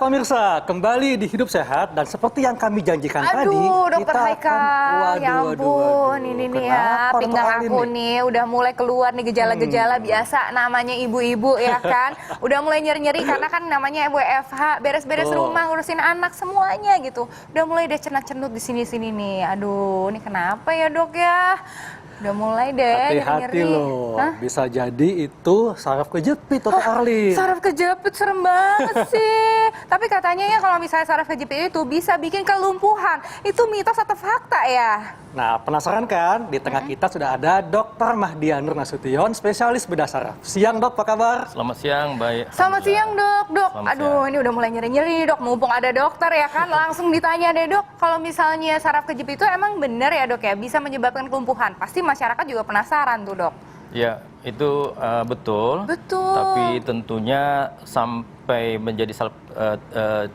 pemirsa, kembali di Hidup Sehat dan seperti yang kami janjikan tadi, Dokter Haikal, ya ampun, ini nih ya, pinggang aku nih udah mulai keluar nih gejala-gejala biasa namanya ibu-ibu ya kan, udah mulai nyeri-nyeri karena kan namanya WFH, beres-beres rumah, ngurusin anak semuanya gitu, udah mulai deh cenut-cenut di sini-sini nih, aduh, ini kenapa ya dok ya? Udah mulai deh hati-hati loh, bisa jadi itu saraf kejepit Dokter Arlin. Saraf kejepit serem banget sih. Tapi katanya ya kalau misalnya saraf kejepit itu bisa bikin kelumpuhan. Itu mitos atau fakta ya? Nah, penasaran kan? Di tengah kita sudah ada Dr. Mahdia Nur Nasution, spesialis bedah saraf. Siang dok, apa kabar? Selamat siang, baik. Selamat siang dok. Aduh, ini udah mulai nyeri-nyeri dok. Mumpung ada dokter ya kan, langsung ditanya deh dok. Kalau misalnya saraf kejepit itu emang bener ya dok ya, bisa menyebabkan kelumpuhan? Pasti masyarakat juga penasaran tuh dok. Ya, itu betul. Betul. Tapi tentunya sampai menjadi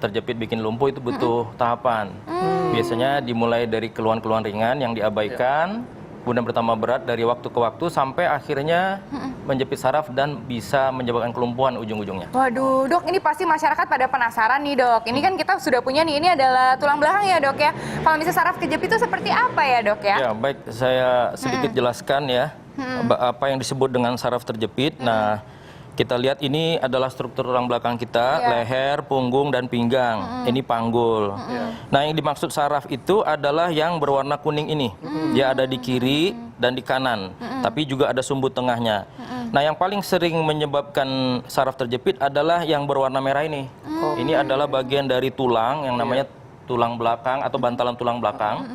terjepit bikin lumpuh itu butuh tahapan. Biasanya dimulai dari keluhan-keluhan ringan yang diabaikan, kemudian bertambah berat dari waktu ke waktu sampai akhirnya menjepit saraf dan bisa menyebabkan kelumpuhan ujung-ujungnya. Waduh, dok, ini pasti masyarakat pada penasaran nih dok. Ini kan kita sudah punya nih, ini adalah tulang belakang ya dok ya. Kalau misalnya saraf kejepit itu seperti apa ya dok ya? Ya, baik, saya sedikit jelaskan ya apa yang disebut dengan saraf terjepit. Nah, kita lihat ini adalah struktur tulang belakang kita, leher, punggung, dan pinggang. Ini panggul. Nah, yang dimaksud saraf itu adalah yang berwarna kuning ini. Dia ada di kiri dan di kanan, tapi juga ada sumbu tengahnya. Nah, yang paling sering menyebabkan saraf terjepit adalah yang berwarna merah ini. Ini adalah bagian dari tulang yang namanya tulang belakang atau bantalan tulang belakang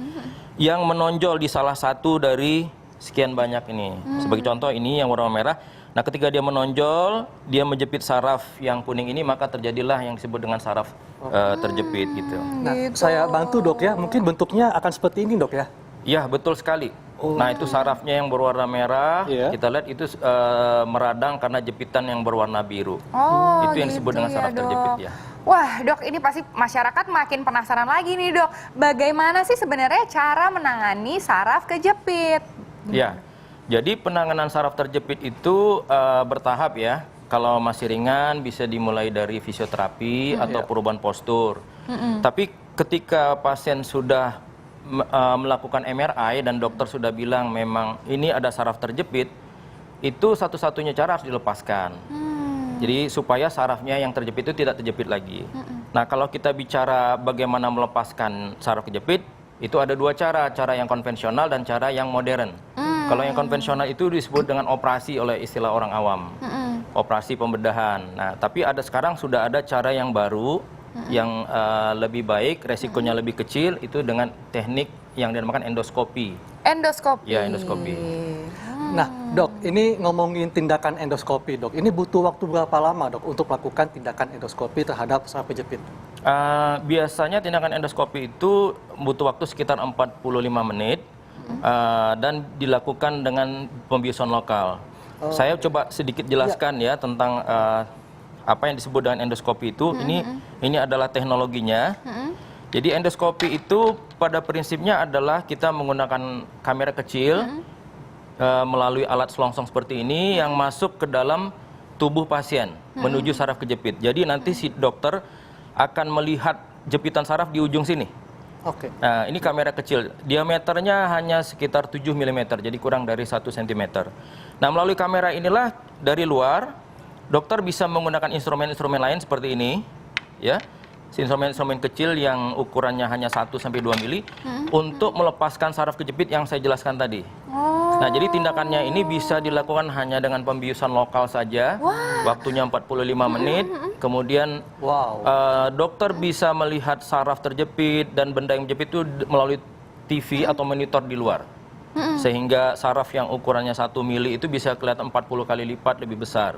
yang menonjol di salah satu dari sekian banyak ini. Sebagai contoh ini yang warna merah. Nah, ketika dia menonjol, dia menjepit saraf yang kuning ini, maka terjadilah yang disebut dengan saraf terjepit gitu. Nah, saya bantu dok ya, mungkin bentuknya akan seperti ini dok ya? Iya, betul sekali. Nah, itu sarafnya yang berwarna merah, kita lihat itu meradang karena jepitan yang berwarna biru. Itu yang disebut dengan saraf terjepit ya. Wah dok, ini pasti masyarakat makin penasaran lagi nih dok. Bagaimana sih sebenarnya cara menangani saraf kejepit? Ya. Jadi penanganan saraf terjepit itu bertahap ya. Kalau masih ringan bisa dimulai dari fisioterapi atau perubahan postur. Tapi ketika pasien sudah melakukan MRI dan dokter sudah bilang memang ini ada saraf terjepit, itu satu-satunya cara harus dilepaskan. Jadi supaya sarafnya yang terjepit itu tidak terjepit lagi. Nah, kalau kita bicara bagaimana melepaskan saraf kejepit, itu ada dua cara yang konvensional dan cara yang modern. Kalau yang konvensional itu disebut dengan operasi oleh istilah orang awam, operasi pembedahan. Nah, tapi sekarang sudah ada cara yang baru, yang lebih baik, resikonya lebih kecil, itu dengan teknik yang dinamakan endoskopi. Endoskopi? Ya, endoskopi. Nah dok, ini ngomongin tindakan endoskopi dok, ini butuh waktu berapa lama dok untuk melakukan tindakan endoskopi terhadap saraf kejepit? Biasanya tindakan endoskopi itu butuh waktu sekitar 45 menit. Dan dilakukan dengan pembiusan lokal. Saya coba sedikit jelaskan ya tentang apa yang disebut dengan endoskopi itu. Ini adalah teknologinya. Jadi endoskopi itu pada prinsipnya adalah kita menggunakan kamera kecil melalui alat selongsong seperti ini yang masuk ke dalam tubuh pasien menuju saraf kejepit. Jadi nanti si dokter akan melihat jepitan saraf di ujung sini. Nah, ini kamera kecil, diameternya hanya sekitar 7 mm, jadi kurang dari 1 cm. Nah, melalui kamera inilah dari luar, dokter bisa menggunakan instrumen-instrumen lain seperti ini, ya, instrumen-instrumen kecil yang ukurannya hanya 1-2 mili, untuk melepaskan saraf kejepit yang saya jelaskan tadi. Nah, jadi tindakannya ini bisa dilakukan hanya dengan pembiusan lokal saja, waktunya 45 menit, kemudian dokter bisa melihat saraf terjepit dan benda yang menjepit itu melalui TV atau monitor di luar. Sehingga saraf yang ukurannya 1 mili itu bisa kelihatan 40 kali lipat lebih besar.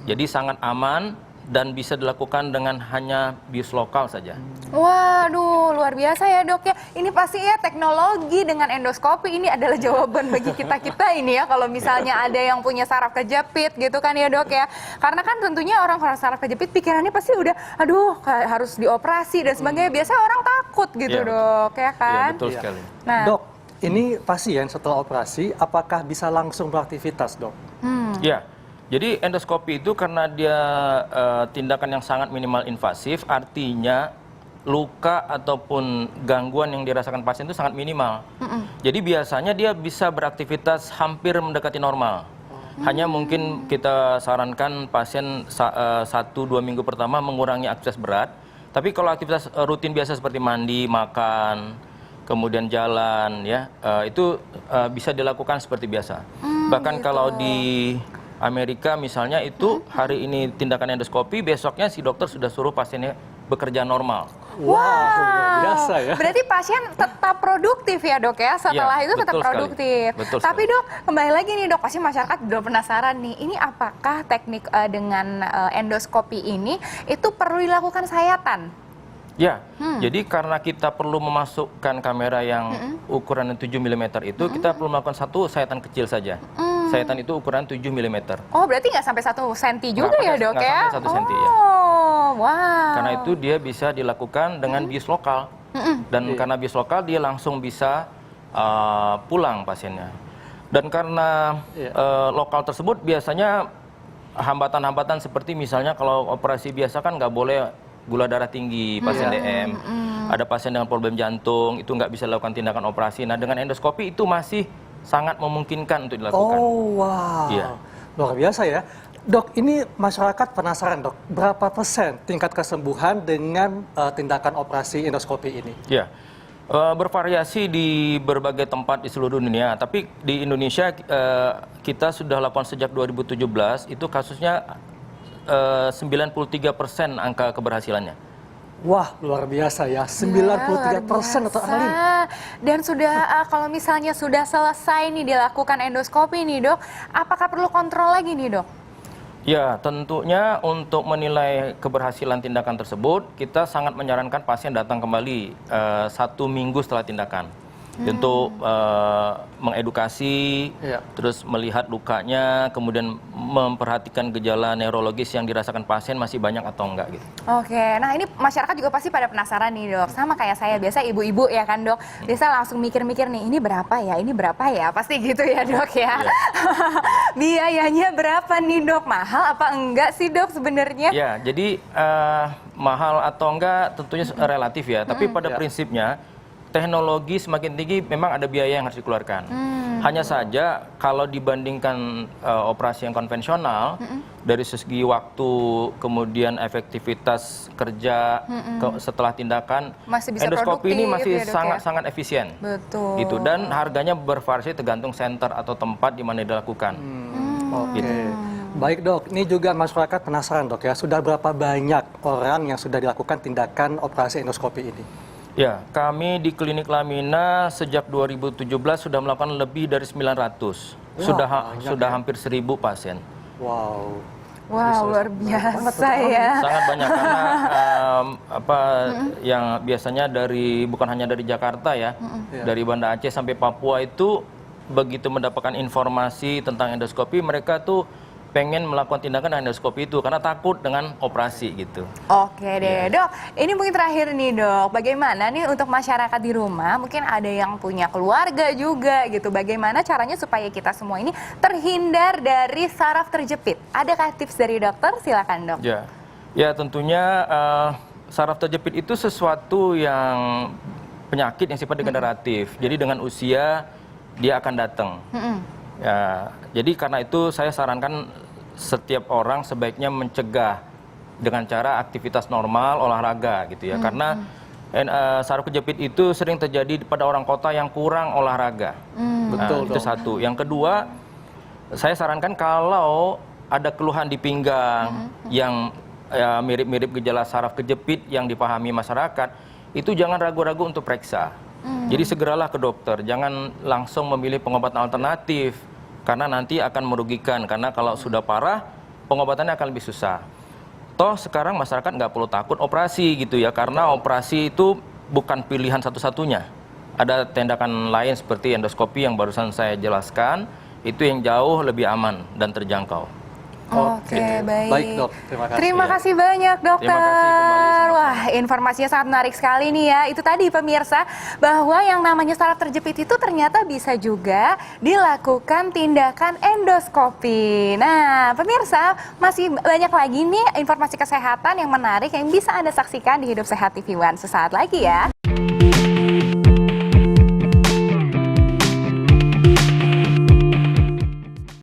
Jadi sangat aman dan bisa dilakukan dengan hanya bius lokal saja. Waduh, luar biasa ya dok ya. Ini pasti ya teknologi dengan endoskopi ini adalah jawaban bagi kita-kita ini ya. Kalau misalnya ada yang punya saraf kejepit gitu kan ya dok ya. Karena kan tentunya orang saraf kejepit pikirannya pasti udah, aduh harus dioperasi dan sebagainya. Biasanya orang takut gitu dok ya kan. Iya, betul sekali. Nah, dok, ini pasien setelah operasi apakah bisa langsung beraktivitas dok? Ya. Jadi endoskopi itu karena dia tindakan yang sangat minimal invasif, artinya luka ataupun gangguan yang dirasakan pasien itu sangat minimal. Jadi biasanya dia bisa beraktivitas hampir mendekati normal. Hanya mungkin kita sarankan pasien 1-2 minggu pertama mengurangi aktivitas berat. Tapi kalau aktivitas rutin biasa seperti mandi, makan, kemudian jalan, ya itu bisa dilakukan seperti biasa. Bahkan kalau di Amerika misalnya itu hari ini tindakan endoskopi, besoknya si dokter sudah suruh pasiennya bekerja normal. Wah, biasa ya. Berarti pasien tetap produktif ya dok ya, setelah Ya, itu tetap betul sekali. produktif. Betul Tapi sekali. dok, kembali lagi nih dok, pasti masyarakat udah penasaran nih, ini apakah teknik dengan endoskopi ini itu perlu dilakukan sayatan? Ya, jadi karena kita perlu memasukkan kamera yang ukuran 7 mm itu, kita perlu melakukan satu sayatan kecil saja. Sayatan itu ukuran 7 mm. Oh, berarti nggak sampai 1 senti juga Nggak ya pakai- dok nggak ya? sampai 1 senti, ya. Oh, wow. Karena itu dia bisa dilakukan dengan bius lokal. Dan karena bius lokal dia langsung bisa pulang pasiennya. Dan karena lokal tersebut biasanya hambatan-hambatan seperti misalnya kalau operasi biasa kan nggak boleh gula darah tinggi, pasien DM. Ada pasien dengan problem jantung, itu nggak bisa dilakukan tindakan operasi. Nah dengan endoskopi itu masih sangat memungkinkan untuk dilakukan. Oh, wow. Iya. Luar biasa ya. Dok, ini masyarakat penasaran dok, berapa persen tingkat kesembuhan dengan tindakan operasi endoskopi ini? Ya, bervariasi di berbagai tempat di seluruh dunia. Tapi di Indonesia kita sudah lakukan sejak 2017, itu kasusnya 93% angka keberhasilannya. Wah, luar biasa ya, 93% atau ahli. Dan sudah kalau misalnya sudah selesai nih dilakukan endoskopi nih dok, apakah perlu kontrol lagi nih dok? Ya, tentunya untuk menilai keberhasilan tindakan tersebut, kita sangat menyarankan pasien datang kembali 1 minggu setelah tindakan. Untuk mengedukasi, terus melihat lukanya, kemudian memperhatikan gejala neurologis yang dirasakan pasien masih banyak atau enggak gitu. Oke, nah ini masyarakat juga pasti pada penasaran nih dok, sama kayak saya, biasa ibu-ibu ya kan dok, biasa langsung mikir-mikir nih, ini berapa ya, pasti gitu ya dok ya. Biayanya berapa nih dok, mahal apa enggak sih dok sebenarnya? Ya, jadi mahal atau enggak tentunya relatif ya, tapi pada prinsipnya teknologi semakin tinggi memang ada biaya yang harus dikeluarkan. Hanya saja kalau dibandingkan operasi yang konvensional, dari segi waktu, kemudian efektivitas kerja setelah tindakan, Masih bisa endoskopi ini produktif masih ya, Dok, ya? sangat-sangat efisien. Betul. Gitu, dan harganya bervariasi tergantung center atau tempat di mana dilakukan. Oke. Baik dok, ini juga masyarakat penasaran dok ya, sudah berapa banyak orang yang sudah dilakukan tindakan operasi endoskopi ini? Ya, kami di Klinik Lamina sejak 2017 sudah melakukan lebih dari 900. Sudah hampir 1.000 pasien. Wow. Wow, luar biasa ya. Sangat banyak karena yang biasanya bukan hanya dari Jakarta ya, dari Banda Aceh sampai Papua itu begitu mendapatkan informasi tentang endoskopi, mereka tuh pengen melakukan tindakan endoskopi itu karena takut dengan operasi gitu. Oke deh, dok. Ini mungkin terakhir nih dok. Bagaimana nih untuk masyarakat di rumah? Mungkin ada yang punya keluarga juga gitu. Bagaimana caranya supaya kita semua ini terhindar dari saraf terjepit? Adakah tips dari dokter? Silakan dok. Ya tentunya saraf terjepit itu sesuatu yang penyakit yang sifatnya degeneratif. Jadi dengan usia dia akan datang. Ya, jadi karena itu saya sarankan setiap orang sebaiknya mencegah dengan cara aktivitas normal, olahraga gitu ya. Karena saraf kejepit itu sering terjadi pada orang kota yang kurang olahraga. Betul. Itu satu. Yang kedua, saya sarankan kalau ada keluhan di pinggang yang mirip-mirip gejala saraf kejepit yang dipahami masyarakat, itu jangan ragu-ragu untuk periksa. Jadi segeralah ke dokter, jangan langsung memilih pengobatan alternatif karena nanti akan merugikan, karena kalau sudah parah pengobatannya akan lebih susah. Toh sekarang masyarakat nggak perlu takut operasi gitu ya, karena operasi itu bukan pilihan satu-satunya. Ada tindakan lain seperti endoskopi yang barusan saya jelaskan, itu yang jauh lebih aman dan terjangkau. Oke, baik. Baik dok, terima kasih. Terima kasih banyak dokter. Terima kasih kembali, sama-sama. Wah, informasinya sangat menarik sekali nih ya. Itu tadi pemirsa, bahwa yang namanya saraf terjepit itu ternyata bisa juga dilakukan tindakan endoskopi. Nah, pemirsa, masih banyak lagi nih informasi kesehatan yang menarik yang bisa Anda saksikan di Hidup Sehat TV One sesaat lagi ya.